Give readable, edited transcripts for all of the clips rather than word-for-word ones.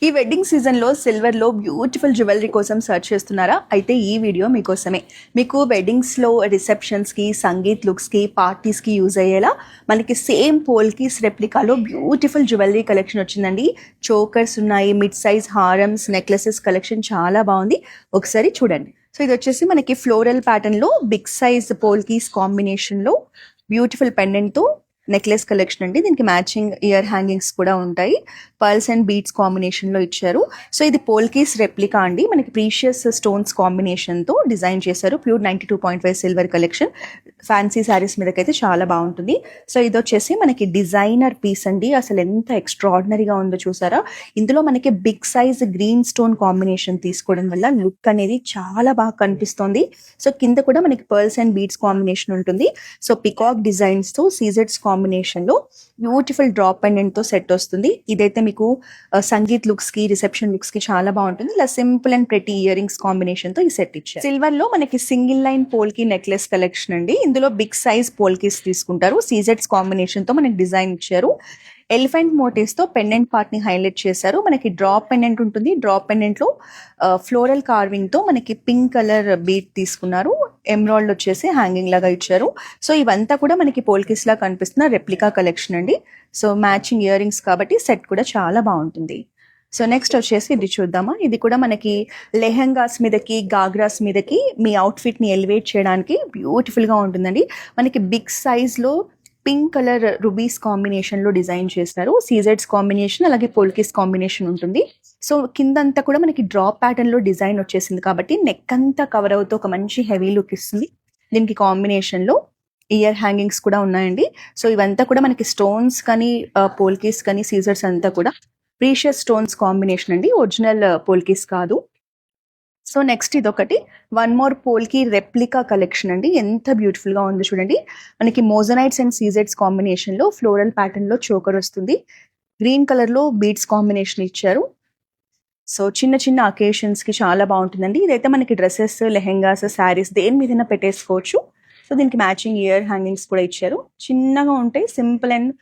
ఈ వెడ్డింగ్ సీజన్లో సిల్వర్లో beautiful jewellery కోసం సర్చ్ చేస్తున్నారా? అయితే ఈ వీడియో మీకోసమే. మీకు వెడ్డింగ్స్లో రిసెప్షన్స్కి, సంగీత్ లుక్స్కి, పార్టీస్కి యూజ్ అయ్యేలా మనకి సేమ్ పోల్కీస్ రెప్లికాలో బ్యూటిఫుల్ జ్యువెలరీ కలెక్షన్ వచ్చిందండి. చోకర్స్ ఉన్నాయి, మిడ్ సైజ్ హారమ్స్, నెక్లెసెస్ కలెక్షన్ చాలా బాగుంది. ఒకసారి చూడండి. సో ఇది వచ్చేసి మనకి ఫ్లోరల్ ప్యాటర్న్లో బిగ్ సైజ్ పోల్కీస్ కాంబినేషన్లో బ్యూటిఫుల్ పెండెంట్తో నెక్లెస్ కలెక్షన్ అండి. దీనికి మ్యాచింగ్ ఇయర్ హ్యాంగింగ్స్ కూడా ఉంటాయి. పర్ల్స్ అండ్ బీడ్స్ కాంబినేషన్లో ఇచ్చారు. సో ఇది పోల్కీస్ రెప్లికా అండి. మనకి ప్రీషియస్ స్టోన్స్ కాంబినేషన్తో డిజైన్ చేశారు. Pure 92.5 silver collection. Fancy saris మీదకైతే చాలా బాగుంటుంది. సో ఇది వచ్చేసి మనకి డిజైనర్ పీస్ అండి. అసలు ఎంత ఎక్స్ట్రాడినరీగా ఉందో చూసారా. ఇందులో మనకి big size green stone combination తీసుకోవడం వల్ల లుక్ అనేది చాలా బాగా కనిపిస్తుంది. సో కింద కూడా మనకి పర్ల్స్ అండ్ బీడ్స్ కాంబినేషన్ ఉంటుంది. సో పికాక్ డిజైన్స్తో సీజెడ్స్ కాంబినేషన్లో బ్యూటిఫుల్ డ్రాప్ పెండెంట్తో సెట్ వస్తుంది. ఇదైతే మీకు సంగీత్ లుక్స్కి, రిసెప్షన్ లుక్స్కి చాలా బాగుంటుంది. ఇలా simple and pretty ear rings కాంబినేషన్తో ఈ సెట్ ఇచ్చారు. సిల్వర్లో మనకి సింగిల్ లైన్ పోల్కి నెక్లెస్ కలెక్షన్ అండి. ఇందులో బిగ్ సైజ్ పోల్కీస్ తీసుకుంటారు. సీజెడ్స్ కాంబినేషన్తో మనకి డిజైన్ ఇచ్చారు. ఎలిఫెంట్ మోటివ్స్తో పెండెంట్ పార్ట్ని హైలైట్ చేశారు. మనకి డ్రాప్ పెండెంట్ ఉంటుంది. డ్రాప్ పెండెంట్లో ఫ్లోరల్ కార్వింగ్తో మనకి పింక్ కలర్ బీట్ తీసుకున్నారు. ఎమ్రాల్డ్ వచ్చేసి హ్యాంగింగ్ లాగా ఇచ్చారు. సో ఇవంతా కూడా మనకి పోల్కిస్ లా కనిపిస్తున్న రెప్లికా కలెక్షన్ అండి. సో మ్యాచింగ్ ఇయర్ రింగ్స్ కాబట్టి సెట్ కూడా చాలా బాగుంటుంది. సో నెక్స్ట్ వచ్చేసి ఇది చూద్దామా. ఇది కూడా మనకి లెహెంగాస్ మీదకి, గాగ్రాస్ మీదకి మీ అవుట్ఫిట్ని ఎలివేట్ చేయడానికి బ్యూటిఫుల్గా ఉంటుందండి. మనకి బిగ్ సైజ్లో పింక్ కలర్ రుబీస్ కాంబినేషన్లో డిజైన్ చేస్తారు. సీజెడ్స్ కాంబినేషన్ అలాగే పోల్కిస్ కాంబినేషన్ ఉంటుంది. సో కిందంతా కూడా మనకి డ్రాప్ ప్యాటర్న్లో డిజైన్ వచ్చేసింది కాబట్టి నెక్ అంతా కవర్ అవుతూ ఒక మంచి హెవీ లుక్ ఇస్తుంది. దీనికి కాంబినేషన్లో ఇయర్ హ్యాంగింగ్స్ కూడా ఉన్నాయండి. సో ఇవంతా కూడా మనకి స్టోన్స్ కానీ, పోల్కీస్ కానీ, సీజర్స్ అంతా కూడా ప్రీషియస్ స్టోన్స్ కాంబినేషన్ అండి. ఒరిజినల్ పోల్కీస్ కాదు. సో నెక్స్ట్ ఇదొకటి వన్ మోర్ పోల్కి రెప్లికా కలెక్షన్ అండి. ఎంత బ్యూటిఫుల్గా ఉందో చూడండి. మనకి మోజనైట్స్ అండ్ సీజెడ్స్ కాంబినేషన్లో ఫ్లోరల్ ప్యాటర్న్లో చోకర్ వస్తుంది. గ్రీన్ కలర్లో బీడ్స్ కాంబినేషన్ ఇచ్చారు. సో చిన్న చిన్న అకేషన్స్కి చాలా బాగుంటుందండి. ఇదైతే మనకి డ్రెస్సెస్, లెహెంగాస్, శారీస్ దేని మీదైనా పెట్టేసుకోవచ్చు. సో దీనికి మ్యాచింగ్ ఇయర్ హ్యాంగింగ్స్ కూడా ఇచ్చారు. చిన్నగా ఉంటాయి, simple and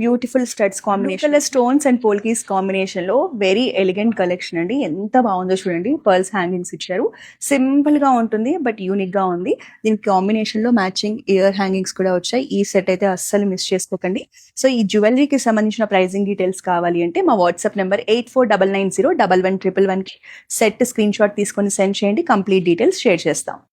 beautiful studs combination, stones and polkis కాంబినేషన్లో వెరీ ఎలిగెంట్ కలెక్షన్ అండి. ఎంత బాగుందో చూడండి. పర్ల్స్ హ్యాంగింగ్స్ ఇచ్చారు. సింపుల్గా ఉంటుంది బట్ యూనిక్గా ఉంది. దీనికి కాంబినేషన్లో మ్యాచింగ్ ఇయర్ హ్యాంగింగ్స్ కూడా వచ్చాయి. ఈ సెట్ అయితే అస్సలు మిస్ చేసుకోకండి. సో ఈ జ్యువెలరీకి సంబంధించిన ప్రైజింగ్ డీటెయిల్స్ కావాలి అంటే మా వాట్సాప్ నెంబర్ 8499011111కి సెట్ స్క్రీన్ షాట్ తీసుకొని సెండ్ చేయండి. కంప్లీట్ డీటెయిల్స్ షేర్ చేస్తాం.